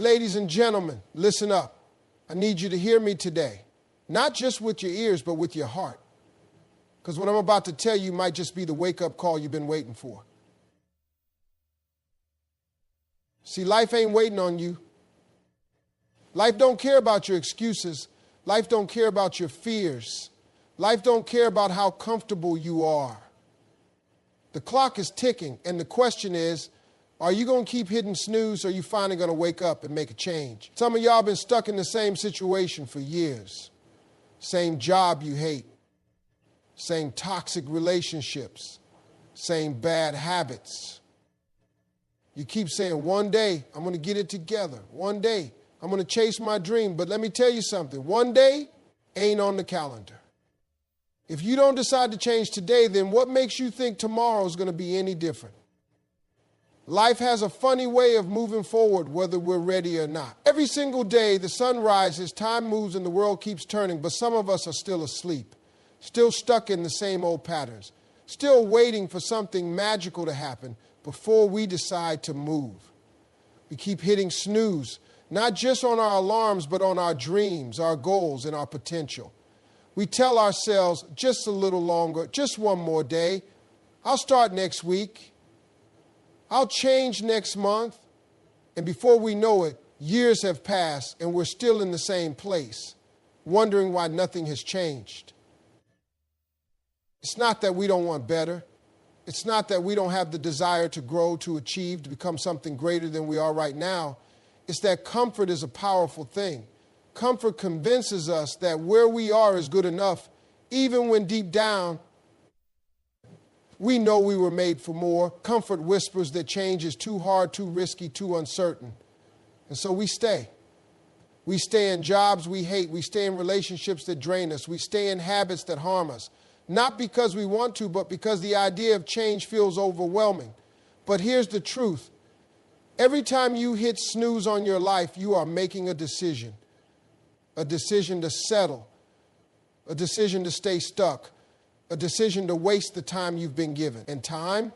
Ladies and gentlemen, listen up. I need you to hear me today. Not just with your ears, but with your heart. Because what I'm about to tell you might just be the wake-up call you've been waiting for. See, life ain't waiting on you. Life don't care about your excuses. Life don't care about your fears. Life don't care about how comfortable you are. The clock is ticking, and the question is, are you going to keep hitting snooze, or are you finally going to wake up and make a change? Some of y'all been stuck in the same situation for years. Same job you hate. Same toxic relationships. Same bad habits. You keep saying, one day I'm going to get it together. One day I'm going to chase my dream. But let me tell you something. One day ain't on the calendar. If you don't decide to change today, then what makes you think tomorrow is going to be any different? Life has a funny way of moving forward, whether we're ready or not. Every single day, the sun rises, time moves, and the world keeps turning, but some of us are still asleep, still stuck in the same old patterns, still waiting for something magical to happen before we decide to move. We keep hitting snooze, not just on our alarms, but on our dreams, our goals, and our potential. We tell ourselves, just a little longer, just one more day. I'll start next week. I'll change next month. And before we know it, years have passed and we're still in the same place, wondering why nothing has changed. It's not that we don't want better. It's not that we don't have the desire to grow, to achieve, to become something greater than we are right now. It's that comfort is a powerful thing. Comfort convinces us that where we are is good enough, even when deep down we know we were made for more. Comfort whispers that change is too hard, too risky, too uncertain. And so we stay. We stay in jobs we hate. We stay in relationships that drain us. We stay in habits that harm us. Not because we want to, but because the idea of change feels overwhelming. But here's the truth. Every time you hit snooze on your life, you are making a decision to settle, a decision to stay stuck, a decision to waste the time you've been given. And time,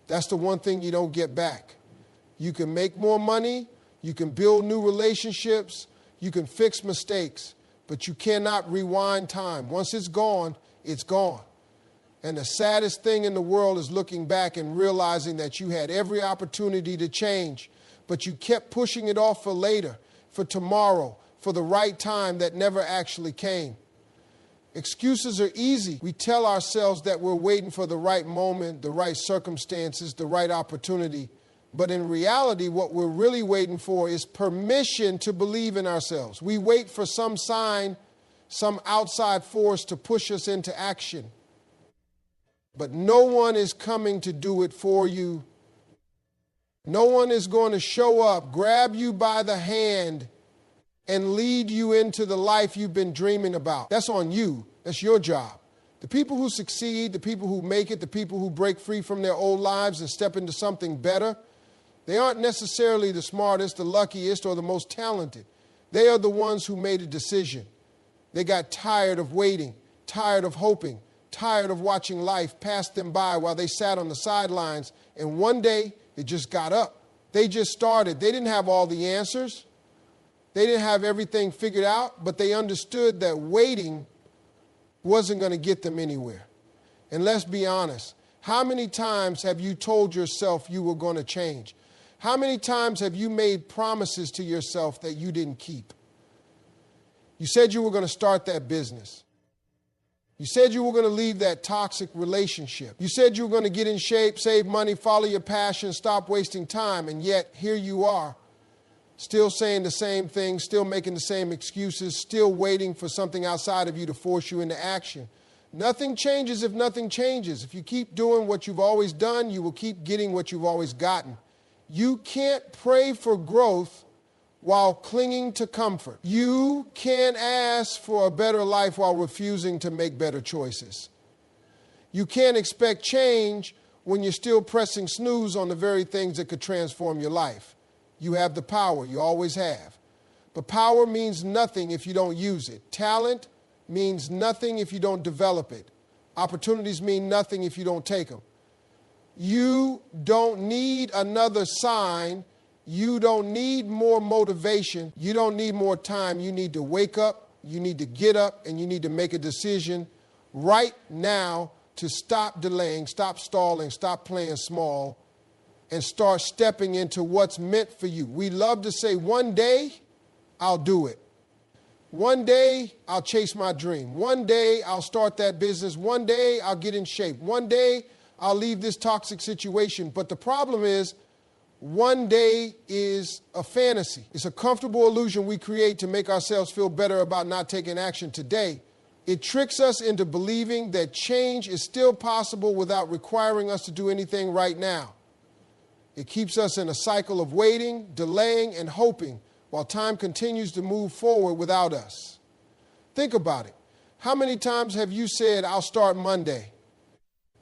that's the one thing you don't get back. You can make more money, you can build new relationships, you can fix mistakes, but you cannot rewind time. Once it's gone, it's gone. And the saddest thing in the world is looking back and realizing that you had every opportunity to change, but you kept pushing it off for later, for tomorrow, for the right time that never actually came. Excuses are easy. We tell ourselves that we're waiting for the right moment, the right circumstances, the right opportunity. But in reality, what we're really waiting for is permission to believe in ourselves. We wait for some sign, some outside force to push us into action. But no one is coming to do it for you. No one is going to show up, grab you by the hand, and lead you into the life you've been dreaming about. That's on you. That's your job. The people who succeed, the people who make it, the people who break free from their old lives and step into something better, they aren't necessarily the smartest, the luckiest, or the most talented. They are the ones who made a decision. They got tired of waiting, tired of hoping, tired of watching life pass them by while they sat on the sidelines, and one day they just got up. They just started. They didn't have all the answers. They didn't have everything figured out, but they understood that waiting wasn't going to get them anywhere. And let's be honest, how many times have you told yourself you were going to change? How many times have you made promises to yourself that you didn't keep? You said you were going to start that business. You said you were going to leave that toxic relationship. You said you were going to get in shape, save money, follow your passion, stop wasting time, and yet here you are. Still saying the same thing, still making the same excuses, still waiting for something outside of you to force you into action. Nothing changes if nothing changes. If you keep doing what you've always done, you will keep getting what you've always gotten. You can't pray for growth while clinging to comfort. You can't ask for a better life while refusing to make better choices. You can't expect change when you're still pressing snooze on the very things that could transform your life. You have the power. You always have. But power means nothing if you don't use it. Talent means nothing if you don't develop it. Opportunities mean nothing if you don't take them. You don't need another sign You don't need more motivation. You don't need more time. You need to wake up, you need to get up, and you need to make a decision right now to stop delaying, stop stalling, stop playing small, and start stepping into what's meant for you. We love to say, one day I'll do it. One day I'll chase my dream. One day I'll start that business. One day I'll get in shape. One day I'll leave this toxic situation. But the problem is, one day is a fantasy. It's a comfortable illusion we create to make ourselves feel better about not taking action today. It tricks us into believing that change is still possible without requiring us to do anything right now. It keeps us in a cycle of waiting, delaying, and hoping while time continues to move forward without us. Think about it. How many times have you said, I'll start Monday?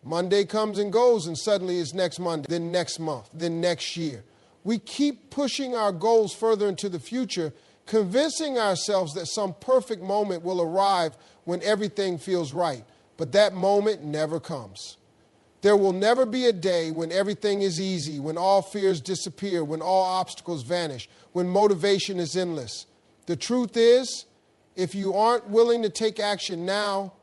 Monday comes and goes, and suddenly it's next Monday, then next month, then next year. We keep pushing our goals further into the future, convincing ourselves that some perfect moment will arrive when everything feels right. But that moment never comes. There will never be a day when everything is easy, when all fears disappear, when all obstacles vanish, when motivation is endless. The truth is, if you aren't willing to take action now,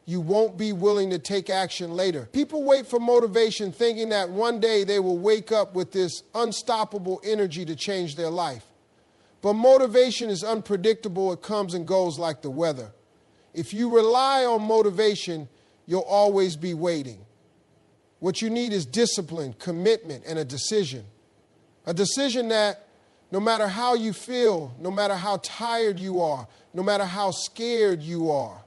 you won't be willing to take action later. People wait for motivation thinking that one day they will wake up with this unstoppable energy to change their life. But motivation is unpredictable. It comes and goes like the weather. If you rely on motivation, you'll always be waiting. What you need is discipline, commitment, and a decision. A decision that no matter how you feel, no matter how tired you are, no matter how scared you are,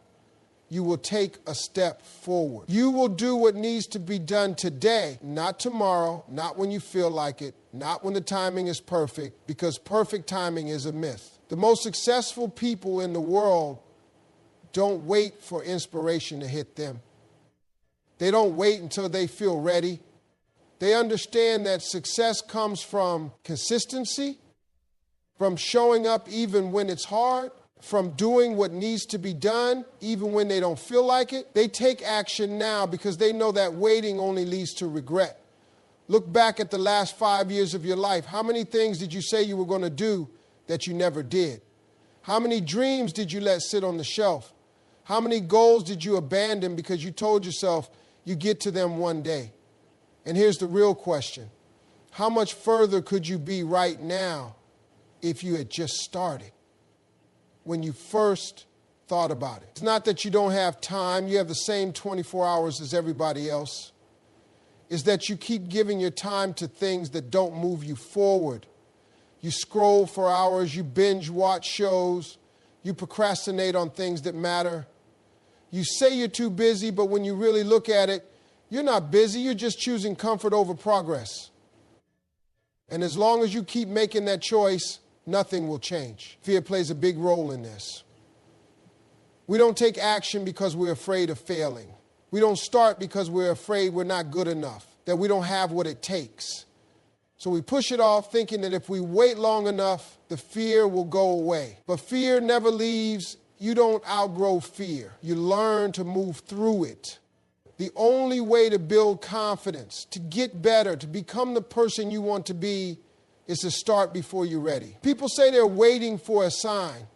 you will take a step forward. You will do what needs to be done today, not tomorrow, not when you feel like it, not when the timing is perfect, because perfect timing is a myth. The most successful people in the world don't wait for inspiration to hit them. They don't wait until they feel ready. They understand that success comes from consistency, from showing up even when it's hard, from doing what needs to be done, even when they don't feel like it. They take action now because they know that waiting only leads to regret. Look back at the last 5 years of your life. How many things did you say you were going to do that you never did? How many dreams did you let sit on the shelf? How many goals did you abandon because you told yourself you get to them one day? And here's the real question. How much further could you be right now if you had just started? When you first thought about it. It's not that you don't have time. You have the same 24 hours as everybody else. It's that you keep giving your time to things that don't move you forward. You scroll for hours. You binge watch shows. You procrastinate on things that matter. You say you're too busy, but when you really look at it, you're not busy. You're just choosing comfort over progress. And as long as you keep making that choice, nothing will change. Fear plays a big role in this. We don't take action because we're afraid of failing. We don't start because we're afraid we're not good enough, that we don't have what it takes. So we push it off thinking that if we wait long enough, the fear will go away. But fear never leaves. You don't outgrow fear. You learn to move through it. The only way to build confidence, to get better, to become the person you want to be, is to start before you're ready. People say they're waiting for a sign,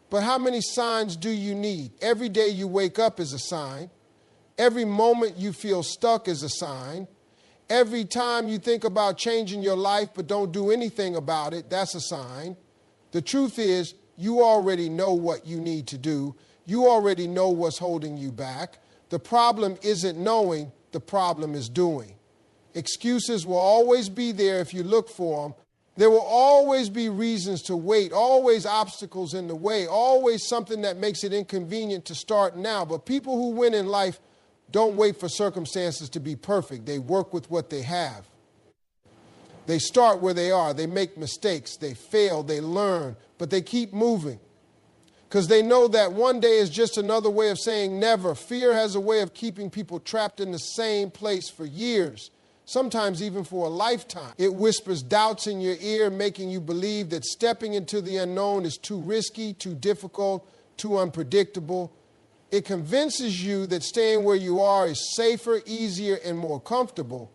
but how many signs do you need? Every day you wake up is a sign. Every moment you feel stuck is a sign. Every time you think about changing your life but don't do anything about it, that's a sign. The truth is, you already know what you need to do. You already know what's holding you back. The problem isn't knowing, the problem is doing. Excuses will always be there if you look for them. There will always be reasons to wait, always obstacles in the way, always something that makes it inconvenient to start now. But people who win in life don't wait for circumstances to be perfect. They work with what they have. They start where they are. They make mistakes. They fail. They learn. But they keep moving because they know that one day is just another way of saying never. Fear has a way of keeping people trapped in the same place for years. Sometimes even for a lifetime. It whispers doubts in your ear, making you believe that stepping into the unknown is too risky, too difficult, too unpredictable. It convinces you that staying where you are is safer, easier, and more comfortable.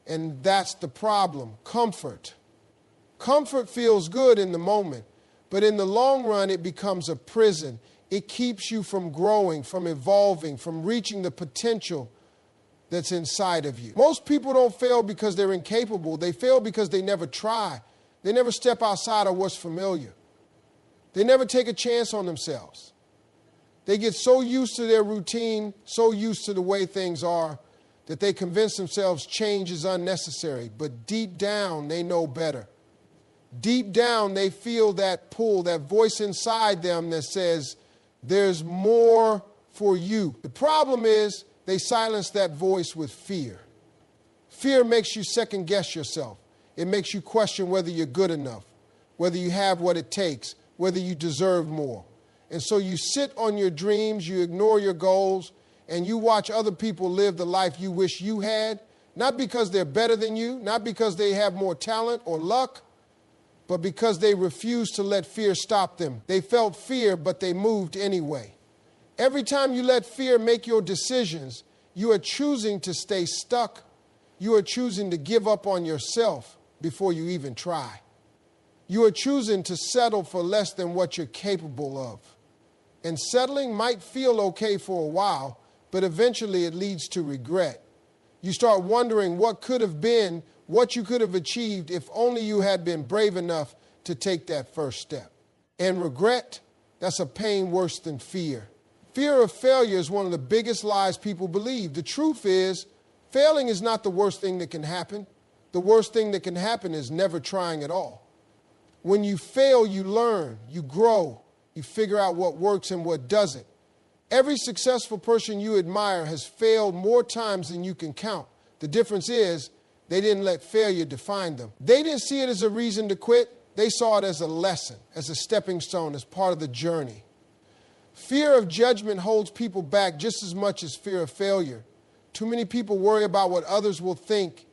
And that's the problem. Comfort. Comfort feels good in the moment, but in the long run, it becomes a prison. It keeps you from growing, from evolving, from reaching the potential that's inside of you. Most people don't fail because they're incapable. They fail because they never try. They never step outside of what's familiar. They never take a chance on themselves. They get so used to their routine, so used to the way things are, that they convince themselves change is unnecessary. But deep down, they know better. Deep down, they feel that pull, that voice inside them that says, there's more for you. The problem is they silence that voice with fear. Fear makes you second guess yourself. It makes you question whether you're good enough, whether you have what it takes, whether you deserve more. And so you sit on your dreams, you ignore your goals, and you watch other people live the life you wish you had, not because they're better than you, not because they have more talent or luck, but because they refused to let fear stop them. They felt fear, but they moved anyway. Every time you let fear make your decisions, you are choosing to stay stuck. You are choosing to give up on yourself before you even try. You are choosing to settle for less than what you're capable of. And settling might feel okay for a while, but eventually it leads to regret. You start wondering what could have been, what you could have achieved if only you had been brave enough to take that first step. And regret, that's a pain worse than fear. Fear of failure is one of the biggest lies people believe. The truth is, failing is not the worst thing that can happen. The worst thing that can happen is never trying at all. When you fail, you learn, you grow, you figure out what works and what doesn't. Every successful person you admire has failed more times than you can count. The difference is they didn't let failure define them. They didn't see it as a reason to quit. They saw it as a lesson, as a stepping stone, as part of the journey. Fear of judgment holds people back just as much as fear of failure. Too many people worry about what others will think.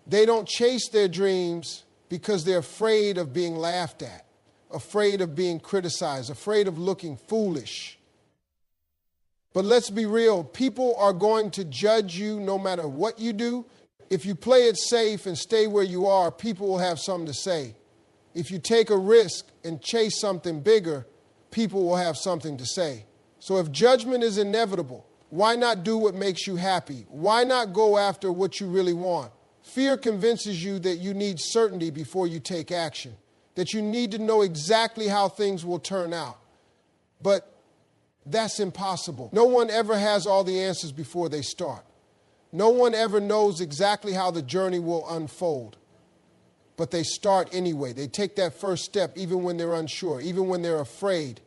They don't chase their dreams because they're afraid of being laughed at, afraid of being criticized, afraid of looking foolish. But let's be real, people are going to judge you no matter what you do. If you play it safe and stay where you are, people will have something to say. If you take a risk and chase something bigger, people will have something to say. So if judgment is inevitable, why not do what makes you happy? Why not go after what you really want? Fear convinces you that you need certainty before you take action, that you need to know exactly how things will turn out. But that's impossible. No one ever has all the answers before they start. No one ever knows exactly how the journey will unfold. But they start anyway. They take that first step even when they're unsure, even when they're afraid,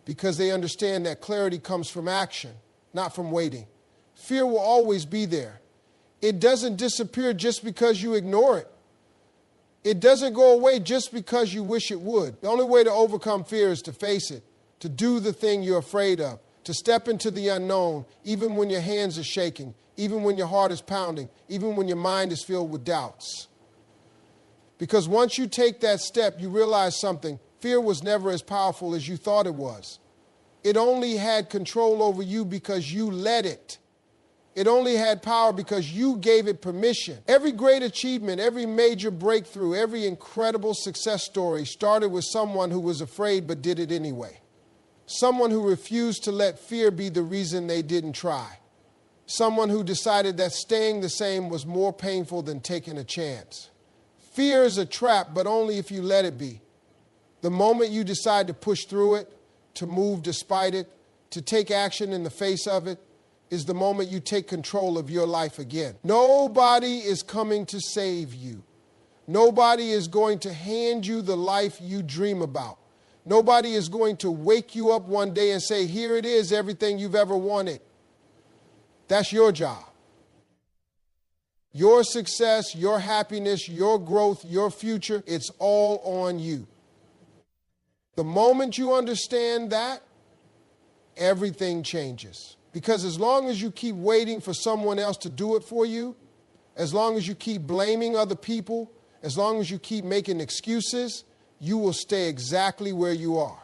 because they understand that clarity comes from action, not from waiting. Fear will always be there. It doesn't disappear just because you ignore it. It doesn't go away just because you wish it would. The only way to overcome fear is to face it, to do the thing you're afraid of, to step into the unknown, even when your hands are shaking, even when your heart is pounding, even when your mind is filled with doubts. Because once you take that step, you realize something. Fear was never as powerful as you thought it was. It only had control over you because you let it. It only had power because you gave it permission. Every great achievement, every major breakthrough, every incredible success story started with someone who was afraid but did it anyway. Someone who refused to let fear be the reason they didn't try. Someone who decided that staying the same was more painful than taking a chance. Fear is a trap, but only if you let it be. The moment you decide to push through it, to move despite it, to take action in the face of it, is the moment you take control of your life again. Nobody is coming to save you. Nobody is going to hand you the life you dream about. Nobody is going to wake you up one day and say, here it is, everything you've ever wanted. That's your job. Your success, your happiness, your growth, your future, it's all on you. The moment you understand that, everything changes. Because as long as you keep waiting for someone else to do it for you, as long as you keep blaming other people, as long as you keep making excuses, you will stay exactly where you are.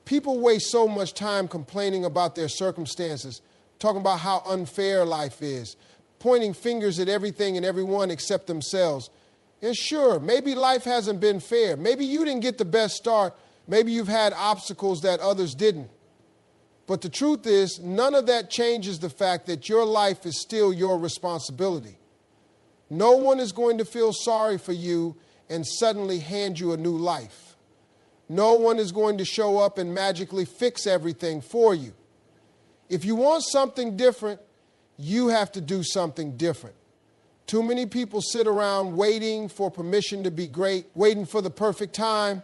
People waste so much time complaining about their circumstances, talking about how unfair life is, pointing fingers at everything and everyone except themselves. And sure, maybe life hasn't been fair. Maybe you didn't get the best start. Maybe you've had obstacles that others didn't. But the truth is, none of that changes the fact that your life is still your responsibility. No one is going to feel sorry for you and suddenly hand you a new life. No one is going to show up and magically fix everything for you. If you want something different, you have to do something different. Too many people sit around waiting for permission to be great, waiting for the perfect time,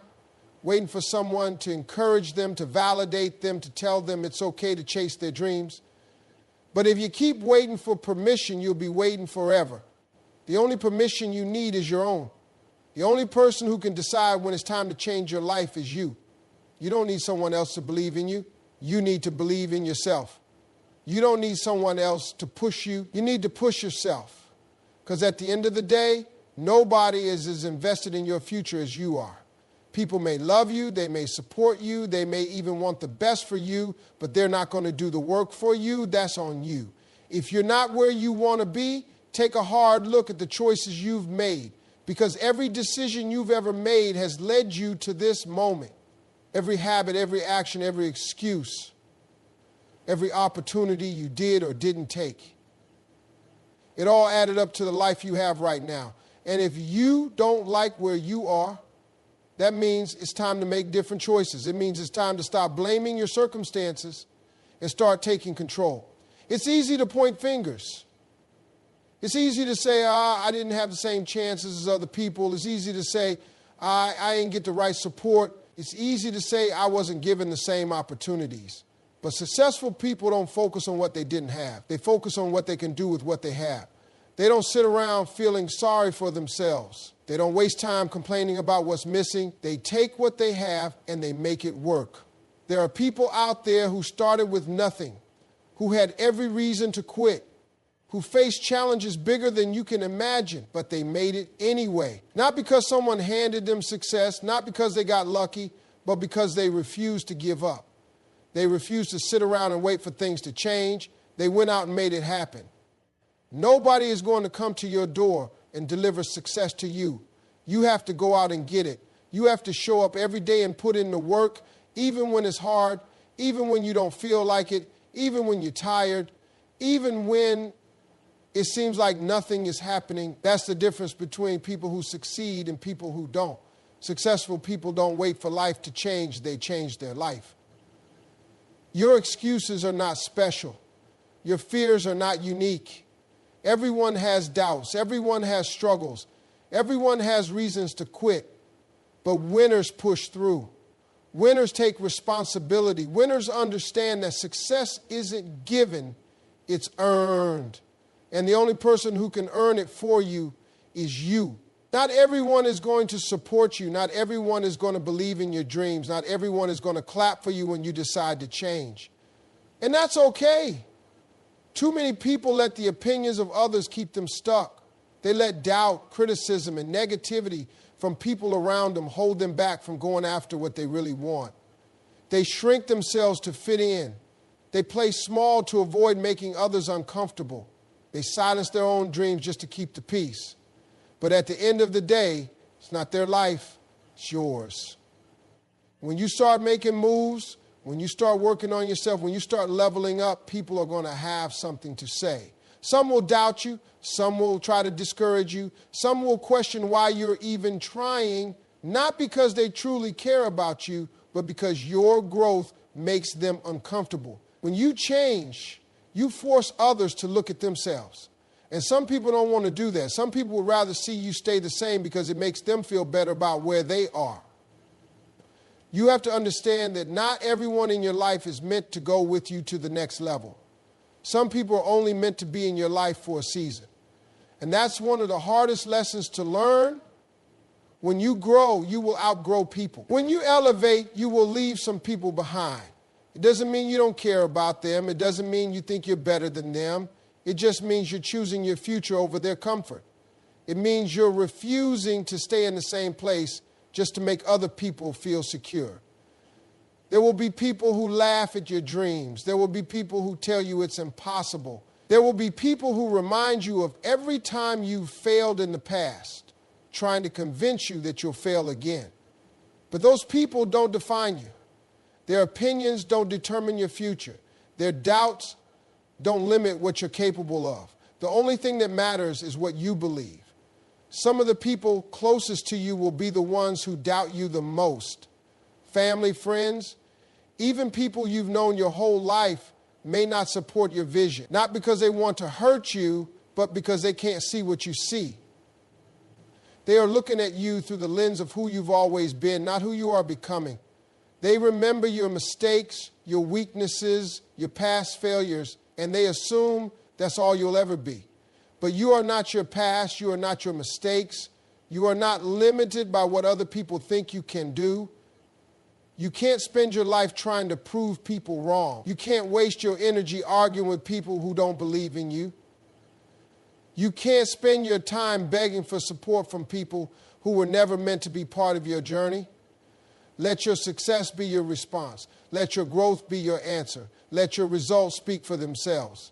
waiting for someone to encourage them, to validate them, to tell them it's okay to chase their dreams. But if you keep waiting for permission, you'll be waiting forever. The only permission you need is your own. The only person who can decide when it's time to change your life is you. You don't need someone else to believe in you. You need to believe in yourself. You don't need someone else to push you. You need to push yourself. Because at the end of the day, nobody is as invested in your future as you are. People may love you, they may support you, they may even want the best for you, but they're not going to do the work for you. That's on you. If you're not where you want to be, take a hard look at the choices you've made, because every decision you've ever made has led you to this moment. Every habit, every action, every excuse, every opportunity you did or didn't take. It all added up to the life you have right now. And if you don't like where you are, that means it's time to make different choices. It means it's time to stop blaming your circumstances and start taking control. It's easy to point fingers. It's easy to say, I didn't have the same chances as other people. It's easy to say, I didn't get the right support. It's easy to say I wasn't given the same opportunities. But successful people don't focus on what they didn't have. They focus on what they can do with what they have. They don't sit around feeling sorry for themselves. They don't waste time complaining about what's missing. They take what they have and they make it work. There are people out there who started with nothing, who had every reason to quit, who faced challenges bigger than you can imagine, but they made it anyway. Not because someone handed them success, not because they got lucky, but because they refused to give up. They refused to sit around and wait for things to change. They went out and made it happen. Nobody is going to come to your door and deliver success to you. You have to go out and get it. You have to show up every day and put in the work, even when it's hard, even when you don't feel like it, even when you're tired, even when it seems like nothing is happening. That's the difference between people who succeed and people who don't. Successful people don't wait for life to change. They change their life. Your excuses are not special. Your fears are not unique. Everyone has doubts. Everyone has struggles. Everyone has reasons to quit. But winners push through. Winners take responsibility. Winners understand that success isn't given, it's earned. And the only person who can earn it for you is you. Not everyone is going to support you. Not everyone is going to believe in your dreams. Not everyone is going to clap for you when you decide to change. And that's okay. Too many people let the opinions of others keep them stuck. They let doubt, criticism, and negativity from people around them hold them back from going after what they really want. They shrink themselves to fit in. They play small to avoid making others uncomfortable. They silence their own dreams just to keep the peace. But at the end of the day, it's not their life, it's yours. When you start making moves, when you start working on yourself, when you start leveling up, people are going to have something to say. Some will doubt you. Some will try to discourage you. Some will question why you're even trying, not because they truly care about you, but because your growth makes them uncomfortable. When you change, you force others to look at themselves. And some people don't want to do that. Some people would rather see you stay the same because it makes them feel better about where they are. You have to understand that not everyone in your life is meant to go with you to the next level. Some people are only meant to be in your life for a season. And that's one of the hardest lessons to learn. When you grow, you will outgrow people. When you elevate, you will leave some people behind. It doesn't mean you don't care about them. It doesn't mean you think you're better than them. It just means you're choosing your future over their comfort. It means you're refusing to stay in the same place just to make other people feel secure. There will be people who laugh at your dreams. There will be people who tell you it's impossible. There will be people who remind you of every time you've failed in the past. trying to convince you that you'll fail again. But those people don't define you. Their opinions don't determine your future. Their doubts don't limit what you're capable of. The only thing that matters is what you believe. Some of the people closest to you will be the ones who doubt you the most. Family, friends, even people you've known your whole life may not support your vision. Not because they want to hurt you, but because they can't see what you see. They are looking at you through the lens of who you've always been, not who you are becoming. They remember your mistakes, your weaknesses, your past failures, and they assume that's all you'll ever be. But you are not your past, you are not your mistakes. You are not limited by what other people think you can do. You can't spend your life trying to prove people wrong. You can't waste your energy arguing with people who don't believe in you. You can't spend your time begging for support from people who were never meant to be part of your journey. Let your success be your response. Let your growth be your answer. Let your results speak for themselves.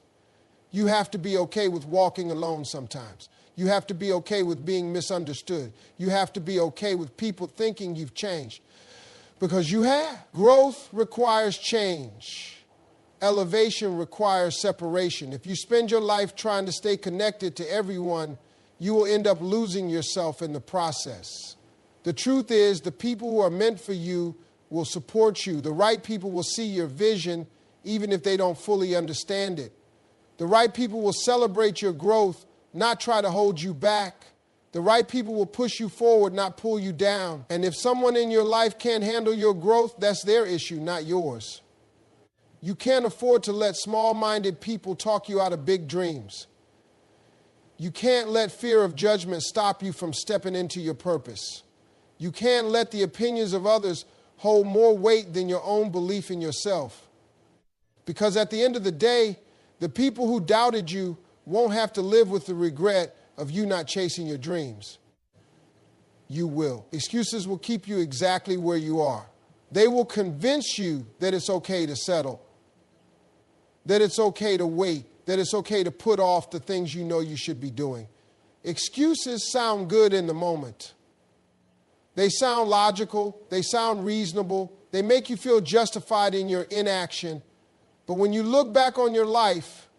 You have to be okay with walking alone sometimes. You have to be okay with being misunderstood. You have to be okay with people thinking you've changed. Because you have. Growth requires change. Elevation requires separation. If you spend your life trying to stay connected to everyone, you will end up losing yourself in the process. The truth is, the people who are meant for you will support you. The right people will see your vision, even if they don't fully understand it. The right people will celebrate your growth, not try to hold you back. The right people will push you forward, not pull you down. And if someone in your life can't handle your growth, that's their issue, not yours. You can't afford to let small-minded people talk you out of big dreams. You can't let fear of judgment stop you from stepping into your purpose. You can't let the opinions of others hold more weight than your own belief in yourself. Because at the end of the day, the people who doubted you won't have to live with the regret of you not chasing your dreams. You will. Excuses will keep you exactly where you are. They will convince you that it's okay to settle, that it's okay to wait, that it's okay to put off the things you know you should be doing. Excuses sound good in the moment. They sound logical. They sound reasonable. They make you feel justified in your inaction. But when you look back on your life,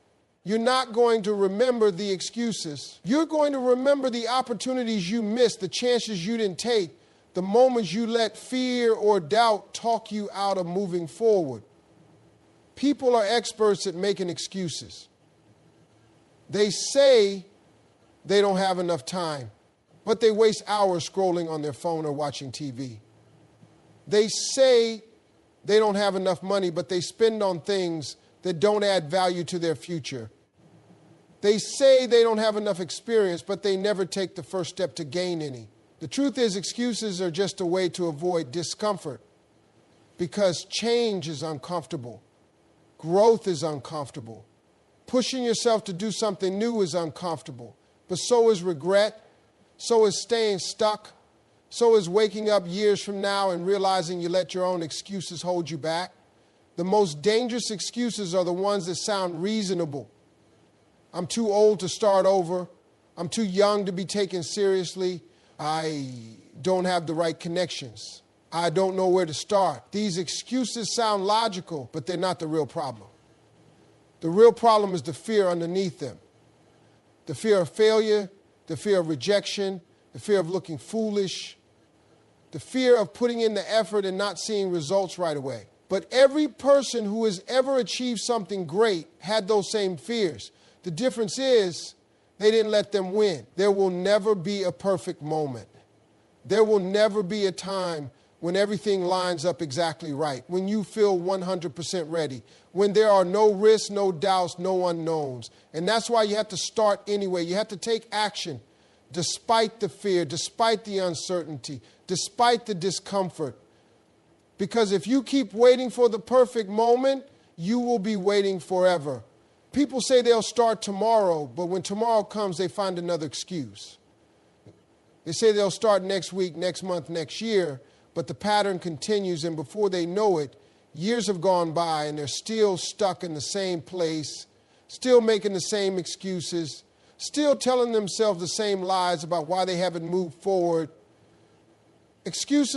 you're not going to remember the excuses. You're going to remember the opportunities you missed, the chances you didn't take, the moments you let fear or doubt talk you out of moving forward. People are experts at making excuses. They say they don't have enough time, but they waste hours scrolling on their phone or watching TV. They say they don't have enough money, but they spend on things that don't add value to their future. They say they don't have enough experience, but they never take the first step to gain any. The truth is, excuses are just a way to avoid discomfort, because change is uncomfortable. Growth is uncomfortable. Pushing yourself to do something new is uncomfortable. But so is regret. So is staying stuck. So is waking up years from now and realizing you let your own excuses hold you back. The most dangerous excuses are the ones that sound reasonable. I'm too old to start over. I'm too young to be taken seriously. I don't have the right connections. I don't know where to start. These excuses sound logical, but they're not the real problem. The real problem is the fear underneath them. The fear of failure, the fear of rejection, the fear of looking foolish, the fear of putting in the effort and not seeing results right away. But every person who has ever achieved something great had those same fears. The difference is they didn't let them win. There will never be a perfect moment. There will never be a time when everything lines up exactly right, when you feel 100% ready, when there are no risks, no doubts, no unknowns. And that's why you have to start anyway. You have to take action despite the fear, despite the uncertainty, despite the discomfort. Because if you keep waiting for the perfect moment, you will be waiting forever. People say they'll start tomorrow, but when tomorrow comes, they find another excuse. They say they'll start next week, next month, next year, but the pattern continues, and before they know it, years have gone by and they're still stuck in the same place, still making the same excuses, still telling themselves the same lies about why they haven't moved forward. Excuses